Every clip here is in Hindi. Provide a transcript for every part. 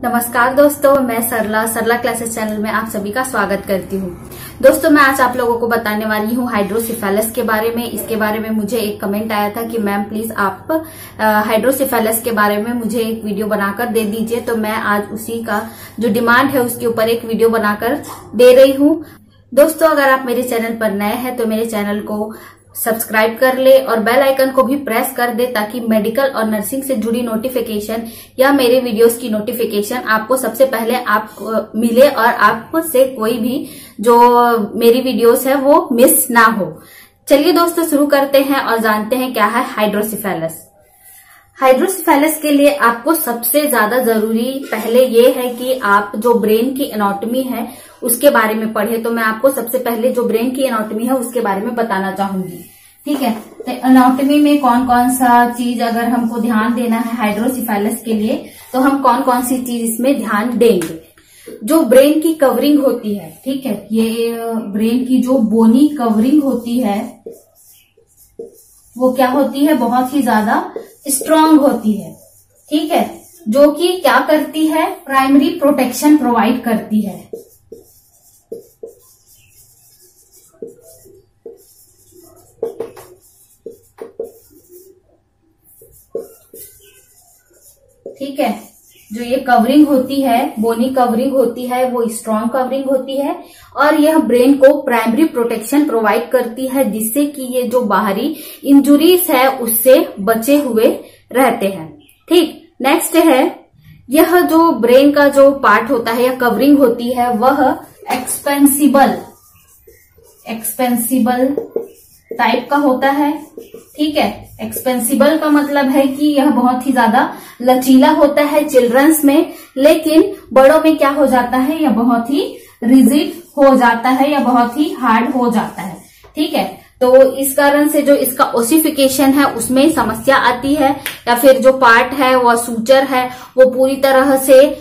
नमस्कार दोस्तों, मैं सरला क्लासेस चैनल में आप सभी का स्वागत करती हूँ। दोस्तों, मैं आज आप लोगों को बताने वाली हूँ हाइड्रोसिफेलस के बारे में। इसके बारे में मुझे एक कमेंट आया था कि मैम प्लीज आप हाइड्रोसिफेलस के बारे में मुझे एक वीडियो बनाकर दे दीजिए, तो मैं आज उसी का जो डिमांड है उसके ऊपर एक वीडियो बनाकर दे रही हूँ। दोस्तों, अगर आप मेरे चैनल पर नए हैं तो मेरे चैनल को सब्सक्राइब कर ले और बेल आइकन को भी प्रेस कर दे ताकि मेडिकल और नर्सिंग से जुड़ी नोटिफिकेशन या मेरे वीडियोस की नोटिफिकेशन आपको सबसे पहले आप मिले और आपसे कोई भी जो मेरी वीडियोस है वो मिस ना हो। चलिए दोस्तों, शुरू करते हैं और जानते हैं क्या है हाइड्रोसिफेलस। हाइड्रोसिफेलस के लिए आपको सबसे ज्यादा जरूरी पहले ये है कि आप जो ब्रेन की एनाटॉमी है उसके बारे में पढ़े। तो मैं आपको सबसे पहले जो ब्रेन की एनाटॉमी है उसके बारे में बताना चाहूंगी। ठीक है, तो एनाटॉमी में कौन कौन सा चीज अगर हमको ध्यान देना है हाइड्रोसिफेलस के लिए, तो हम कौन कौन सी चीज इसमें ध्यान देंगे। जो ब्रेन की कवरिंग होती है, ठीक है, ये ब्रेन की जो बोनी कवरिंग होती है वो क्या होती है, बहुत ही ज्यादा स्ट्रांग होती है। ठीक है, जो कि क्या करती है, प्राइमरी प्रोटेक्शन प्रोवाइड करती है। ठीक है, जो ये कवरिंग होती है, बोनी कवरिंग होती है, वो स्ट्रॉन्ग कवरिंग होती है और यह ब्रेन को प्राइमरी प्रोटेक्शन प्रोवाइड करती है, जिससे कि ये जो बाहरी इंजुरीज है उससे बचे हुए रहते हैं। ठीक, नेक्स्ट है, यह जो ब्रेन का जो पार्ट होता है या कवरिंग होती है वह एक्सपेंसिबल टाइप का होता है। ठीक है, एक्सपेंसिबल का मतलब है कि यह बहुत ही ज्यादा लचीला होता है चिल्ड्रंस में, लेकिन बड़ों में क्या हो जाता है, यह बहुत ही रिजिड हो जाता है या बहुत ही हार्ड हो जाता है। ठीक है, तो इस कारण से जो इसका ओसिफिकेशन है उसमें समस्या आती है, या फिर जो पार्ट है वो सूचर है वो पूरी तरह से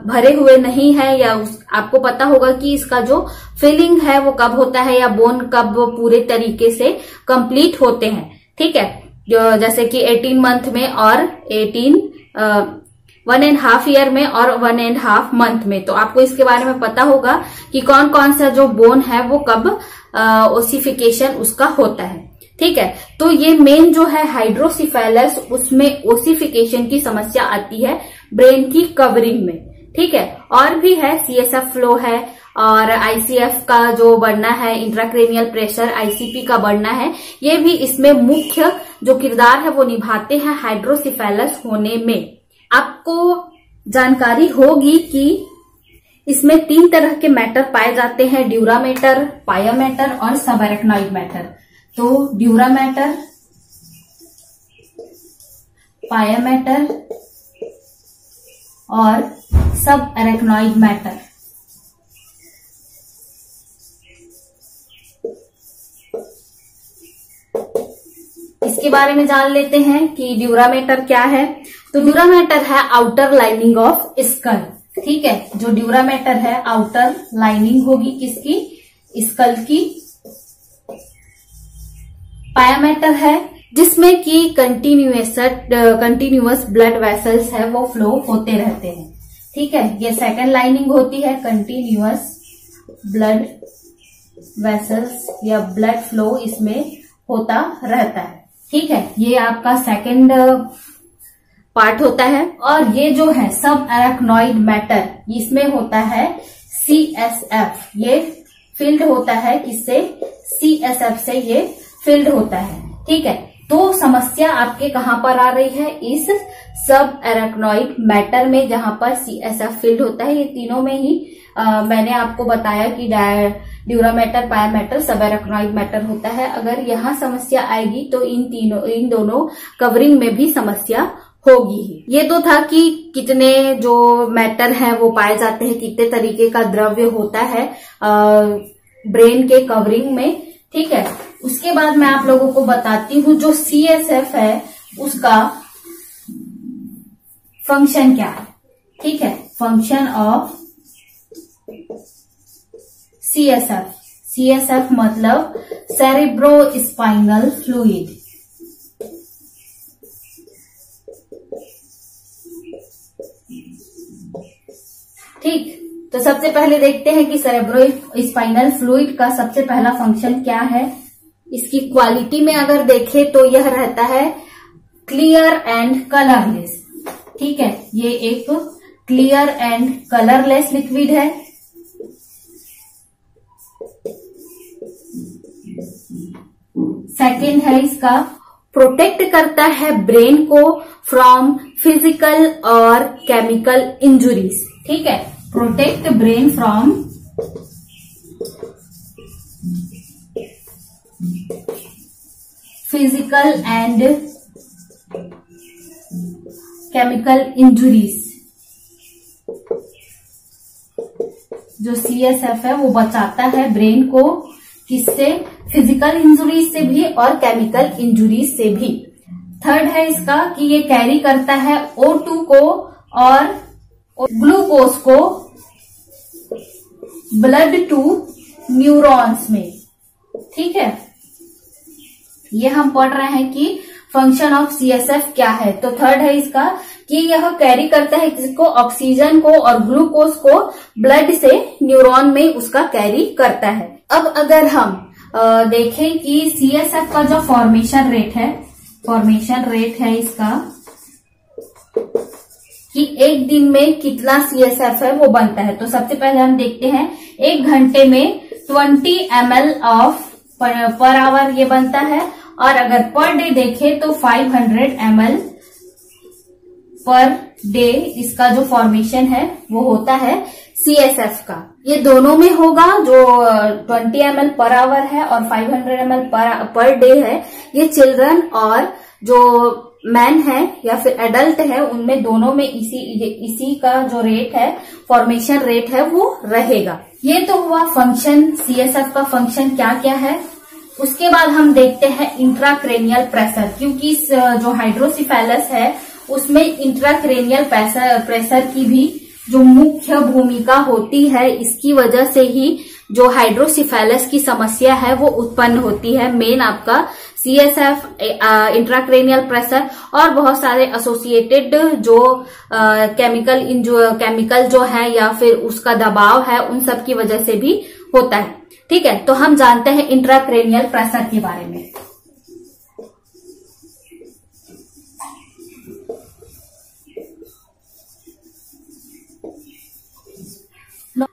भरे हुए नहीं है, या आपको पता होगा कि इसका जो फिलिंग है वो कब होता है या बोन कब पूरे तरीके से कंप्लीट होते हैं। ठीक है, जैसे कि 18 मंथ में और 1.5 ईयर में और 1.5 मंथ में। तो आपको इसके बारे में पता होगा कि कौन कौन सा जो बोन है वो कब ओसिफिकेशन उसका होता है। ठीक है, तो ये मेन जो है हाइड्रोसिफेलस, उसमें ओसिफिकेशन की समस्या आती है ब्रेन की कवरिंग में। ठीक है, और भी है, सीएसएफ फ्लो है और आईसीएफ का जो बढ़ना है, इंट्राक्रेनियल प्रेशर, आईसीपी का बढ़ना है, ये भी इसमें मुख्य जो किरदार है वो निभाते हैं हाइड्रोसिफेलस होने में। आपको जानकारी होगी कि इसमें 3 तरह के मैटर पाए जाते हैं, ड्यूरा मैटर, पाया मैटर और सब एरेक्नॉइड मैटर। तो ड्यूरा मैटर, पाया मैटर और सब एरेक्नॉइड मैटर। इसके बारे में जान लेते हैं कि ड्यूरा मैटर क्या है। तो ड्यूरा मैटर है आउटर लाइनिंग ऑफ स्कल। ठीक है, जो ड्यूरा मैटर है आउटर लाइनिंग होगी किसकी, स्कल की। पाया मैटर है जिसमें कि कंटिन्यूअस ब्लड वेसल्स है वो फ्लो होते रहते हैं। ठीक है, ये सेकंड लाइनिंग होती है, कंटिन्यूअस ब्लड वेसल्स या ब्लड फ्लो इसमें होता रहता है। ठीक है, ये आपका सेकंड पार्ट होता है। और ये जो है सब एरेक्नॉइड मैटर, इसमें होता है सीएसएफ, ये फील्ड होता है, किससे, सीएसएफ से ये फील्ड होता है। ठीक है, तो समस्या आपके कहां पर आ रही है, इस सब एरेक्नॉइड मैटर में, जहां पर सीएसएफ फील्ड होता है। ये तीनों में ही मैंने आपको बताया कि ड्यूरा मैटर, पाया मैटर, सब एरेक्नॉइड मैटर होता है। अगर यहाँ समस्या आएगी तो इन दोनों कवरिंग में भी समस्या होगी ही। ये तो था कि कितने जो मैटर है वो पाए जाते हैं, कितने तरीके का द्रव्य होता है ब्रेन के कवरिंग में। ठीक है, उसके बाद मैं आप लोगों को बताती हूँ जो सीएसएफ है उसका फंक्शन क्या है। ठीक है, फंक्शन ऑफ सीएसएफ मतलब सेरेब्रोस्पाइनल फ्लूइड। ठीक, तो सबसे पहले देखते हैं कि सेरेब्रो स्पाइनल फ्लूइड का सबसे पहला फंक्शन क्या है। इसकी क्वालिटी में अगर देखें तो यह रहता है क्लियर एंड कलरलेस। ठीक है, ये एक क्लियर एंड कलरलेस लिक्विड है। सेकेंड है इसका प्रोटेक्ट करता है ब्रेन को फ्रॉम फिजिकल और केमिकल इंजुरीज। ठीक है, protect brain from physical and chemical injuries. जो CSF है वो बचाता है ब्रेन को किससे, फिजिकल इंजुरीज से भी और केमिकल इंजुरीज से भी। थर्ड है इसका कि ये कैरी करता है O2 को और ग्लूकोज को ब्लड टू न्यूरॉन्स में। ठीक है, ये हम पढ़ रहे हैं कि फंक्शन ऑफ CSF क्या है। तो थर्ड है इसका कि यह कैरी करता है किसको, ऑक्सीजन को और ग्लूकोज को ब्लड से न्यूरॉन में उसका कैरी करता है। अब अगर हम देखें कि CSF का जो फॉर्मेशन रेट है इसका कि एक दिन में कितना CSF है वो बनता है। तो सबसे पहले हम देखते हैं 1 घंटे में 20 ml ऑफ पर आवर ये बनता है, और अगर पर डे देखें तो 500 ml पर डे इसका जो फॉर्मेशन है वो होता है CSF का। ये दोनों में होगा, जो 20 ml पर आवर है और 500 ml पर डे है। ये चिल्ड्रन और जो मैन है या फिर एडल्ट है उनमें दोनों में इसी का जो रेट है, फॉर्मेशन रेट है, वो रहेगा। ये तो हुआ फंक्शन, CSF का फंक्शन क्या क्या है। उसके बाद हम देखते हैं इंट्राक्रेनियल प्रेशर, क्योंकि जो हाइड्रोसिफेलस है उसमें इंट्राक्रेनियल प्रेशर की भी जो मुख्य भूमिका होती है। इसकी वजह से ही जो हाइड्रोसिफेलस की समस्या है वो उत्पन्न होती है। मेन आपका CSF, इंट्राक्रेनियल प्रेशर और बहुत सारे एसोसिएटेड जो केमिकल जो है या फिर उसका दबाव है, उन सब की वजह से भी होता है। ठीक है, तो हम जानते हैं इंट्राक्रेनियल प्रेशर के बारे में।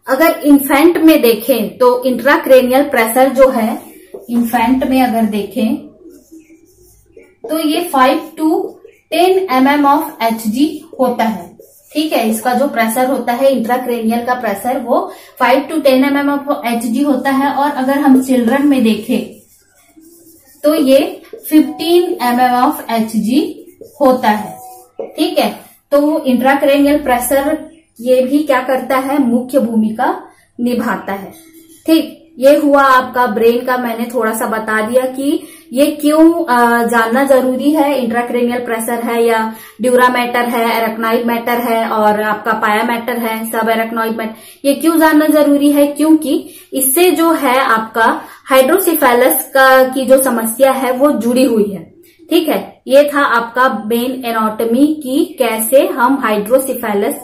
अगर इन्फेंट में देखें तो इंट्राक्रेनियल प्रेशर जो है इन्फेंट में अगर देखें तो ये 5 to 10 mm ऑफ Hg होता है। ठीक है, इसका जो प्रेशर होता है इंट्राक्रेनियल का प्रेशर वो 5 to 10 mm ऑफ Hg होता है। और अगर हम चिल्ड्रन में देखें तो ये 15 mm ऑफ Hg होता है। ठीक है, तो इंट्राक्रेनियल प्रेशर ये भी क्या करता है, मुख्य भूमिका निभाता है। ठीक, ये हुआ आपका ब्रेन का, मैंने थोड़ा सा बता दिया कि ये क्यों जानना जरूरी है। इंट्राक्रेनियल प्रेशर है या ड्यूरा मैटर है, एरेक्नॉइड मैटर है और आपका पाया मैटर है, सब एरेक्नॉइड मैटर, ये क्यों जानना जरूरी है, क्योंकि इससे जो है आपका हाइड्रोसिफेलस की जो समस्या है वो जुड़ी हुई है। ठीक है, ये था आपका मेन एनाटॉमी की कैसे हम हाइड्रोसिफेलस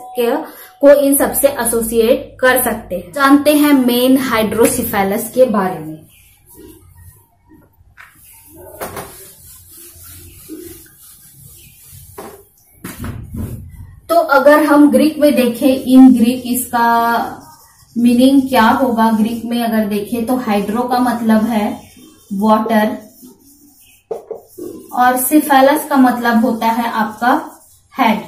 को इन सबसे एसोसिएट कर सकते हैं। जानते हैं मेन हाइड्रोसिफेलस के बारे में। तो अगर हम ग्रीक में देखें, इन ग्रीक इसका मीनिंग क्या होगा। ग्रीक में अगर देखें तो हाइड्रो का मतलब है वाटर और सिफेलस का मतलब होता है आपका हेड।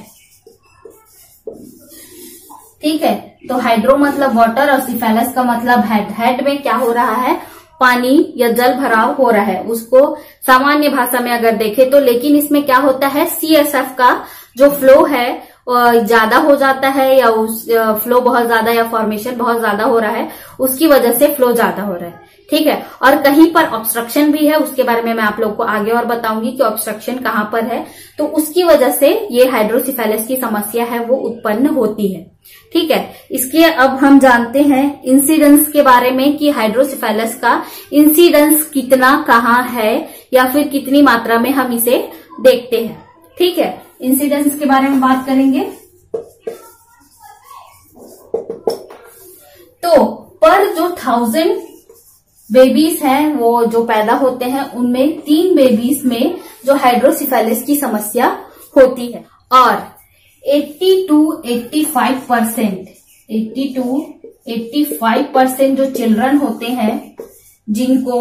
ठीक है, तो हाइड्रो मतलब वाटर और सिफेलस का मतलब हेड। हेड में क्या हो रहा है, पानी या जल भराव हो रहा है, उसको सामान्य भाषा में अगर देखें तो। लेकिन इसमें क्या होता है, CSF का जो फ्लो है ज्यादा हो जाता है, या उस फ्लो बहुत ज्यादा या फॉर्मेशन बहुत ज्यादा हो रहा है, उसकी वजह से फ्लो ज्यादा हो रहा है। ठीक है, और कहीं पर ऑब्स्ट्रक्शन भी है, उसके बारे में मैं आप लोग को आगे और बताऊंगी कि ऑब्स्ट्रक्शन कहाँ पर है। तो उसकी वजह से ये हाइड्रोसिफेलस की समस्या है वो उत्पन्न होती है। ठीक है, इसके अब हम जानते हैं इंसिडेंस के बारे में कि हाइड्रोसिफेलस का इंसिडेंस कितना कहाँ है या फिर कितनी मात्रा में हम इसे देखते हैं। ठीक है, इंसिडेंस के बारे में बात करेंगे। तो पर जो 1000 बेबीज हैं वो जो पैदा होते हैं उनमें 3 बेबीज में जो हाइड्रोसिफेलिस की समस्या होती है। और 80 to 85% जो चिल्ड्रन होते हैं जिनको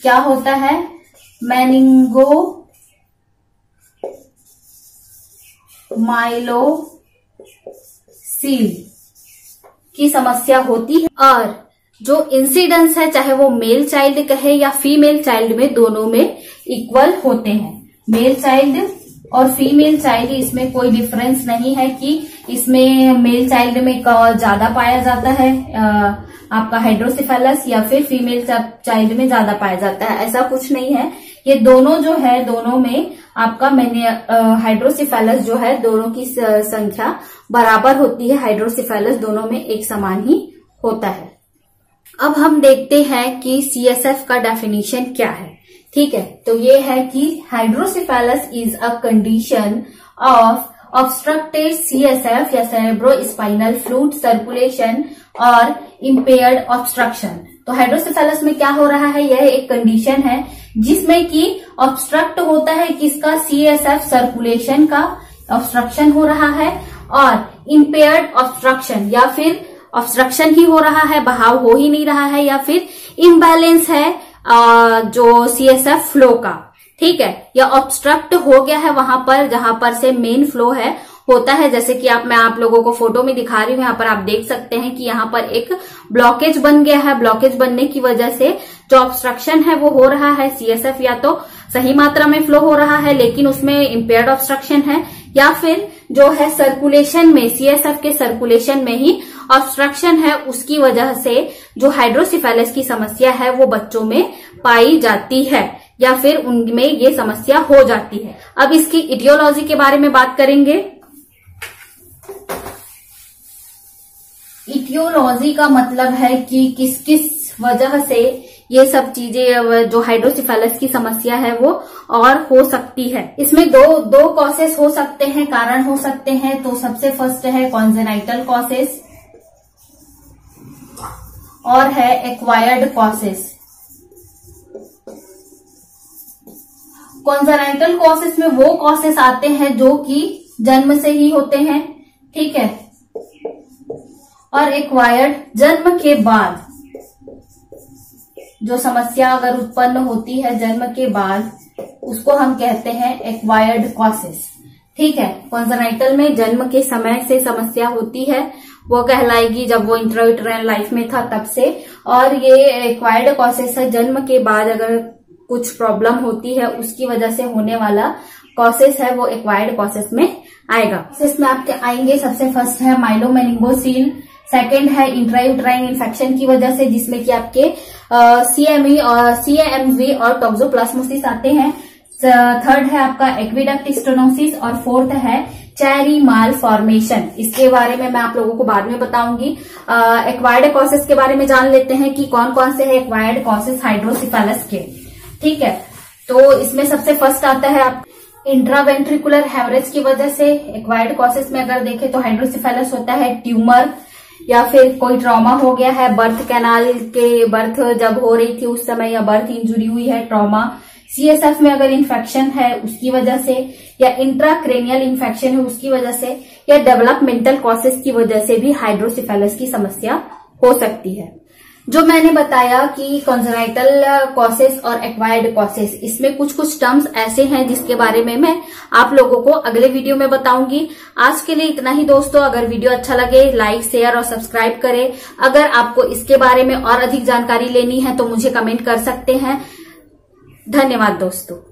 क्या होता है, मेनिंगोमाइलोसिल की समस्या होती है। और जो इंसिडेंस है चाहे वो मेल चाइल्ड कहे या फीमेल चाइल्ड में, दोनों में इक्वल होते हैं। मेल चाइल्ड और फीमेल चाइल्ड इसमें कोई डिफरेंस नहीं है कि इसमें मेल चाइल्ड में ज्यादा पाया जाता है आपका हाइड्रोसिफेलस या फिर फीमेल चाइल्ड में ज्यादा पाया जाता है, ऐसा कुछ नहीं है। ये दोनों जो है, दोनों में आपका हाइड्रोसिफेलस जो है, दोनों की संख्या बराबर होती है। हाइड्रोसिफेलस दोनों में एक समान ही होता है। अब हम देखते हैं कि CSF का डेफिनेशन क्या है। ठीक है, तो ये है कि hydrocephalus is a condition of obstructed CSF या cerebrospinal fluid circulation और impaired obstruction। तो हाइड्रोसिफेलस में क्या हो रहा है, यह एक कंडीशन है जिसमें कि ऑब्स्ट्रक्ट होता है किसका, CSF सर्कुलेशन का ऑब्स्ट्रक्शन हो रहा है, और इम्पेयर्ड ऑब्स्ट्रक्शन या फिर ऑब्स्ट्रक्शन ही हो रहा है, बहाव हो ही नहीं रहा है, या फिर इम्बैलेंस है जो CSF फ्लो का। ठीक है, या ऑब्स्ट्रक्ट हो गया है वहां पर जहां पर से मेन फ्लो है होता है। जैसे कि मैं आप लोगों को फोटो में दिखा रही हूँ, यहाँ पर आप देख सकते हैं कि यहाँ पर एक ब्लॉकेज बन गया है। ब्लॉकेज बनने की वजह से जो ऑब्स्ट्रक्शन है वो हो रहा है, CSF या तो सही मात्रा में फ्लो हो रहा है लेकिन उसमें इम्पेयर्ड ऑब्स्ट्रक्शन है, या फिर जो है सर्कुलेशन में, CSF के सर्कुलेशन में ही ऑब्स्ट्रक्शन है, उसकी वजह से जो हाइड्रोसिफेलस की समस्या है वो बच्चों में पाई जाती है या फिर उनमें ये समस्या हो जाती है। अब इसकी इटियोलॉजी के बारे में बात करेंगे। इटियोलॉजी का मतलब है कि किस किस वजह से ये सब चीजें, जो हाइड्रोसिफेलस की समस्या है वो और हो सकती है। इसमें दो कॉसेस हो सकते हैं, कारण हो सकते हैं। तो सबसे फर्स्ट है कॉन्जेनाइटल कॉसेस और है एक्वायर्ड कॉसेस। कॉन्जेनाइटल कॉसेस में वो कॉसेस आते हैं जो कि जन्म से ही होते हैं, ठीक है, और एक्वायर्ड जन्म के बाद जो समस्या अगर उत्पन्न होती है जन्म के बाद, उसको हम कहते हैं एक्वायर्ड कॉसेस। ठीक है, कॉन्जेनाइटल में जन्म के समय से समस्या होती है, वो कहलाएगी जब वो इंट्रायूटेराइन लाइफ में था तब से। और ये एक्वायर्ड कॉसेस है, जन्म के बाद अगर कुछ प्रॉब्लम होती है उसकी वजह से होने वाला कॉसेस है, वो एक्वायर्ड कॉसेस में आएगा। इसमें आपके आएंगे, सबसे फर्स्ट है माइलोमेनिंगोसील, सेकेंड है इंट्रायूटेराइन इन्फेक्शन की वजह से जिसमें कि आपके CMV और टॉक्सोप्लाज्मोसिस आते हैं। थर्ड है आपका एक्विडक्ट स्टेनोसिस और फोर्थ है चेरी माल फॉर्मेशन। इसके बारे में मैं आप लोगों को बाद में बताऊंगी। एक्वायर्ड कॉसेस के बारे में जान लेते हैं कि कौन कौन से है एक्वायर्ड कॉसेस हाइड्रोसिफेलस के। ठीक है, तो इसमें सबसे फर्स्ट आता है आप इंट्रावेंट्रिकुलर हेमरेज की वजह से। एक्वायर्ड कॉसेस में अगर देखें तो हाइड्रोसिफेलस होता है ट्यूमर या फिर कोई ट्रॉमा हो गया है, बर्थ कैनाल के बर्थ जब हो रही थी उस समय, या बर्थ इंजुरी हुई है, ट्रॉमा। CSF में अगर इन्फेक्शन है उसकी वजह से, या इंट्राक्रेनियल इन्फेक्शन है उसकी वजह से, या डेवलपमेंटल कॉसेस की वजह से भी हाइड्रोसिफेलस की समस्या हो सकती है। जो मैंने बताया कि कॉन्जेनाइटल कॉसेस और एक्वायर्ड कॉसेस, इसमें कुछ कुछ टर्म्स ऐसे हैं जिसके बारे में मैं आप लोगों को अगले वीडियो में बताऊंगी। आज के लिए इतना ही दोस्तों। अगर वीडियो अच्छा लगे लाइक, शेयर और सब्सक्राइब करें। अगर आपको इसके बारे में और अधिक जानकारी लेनी है तो मुझे कमेंट कर सकते हैं। धन्यवाद दोस्तों।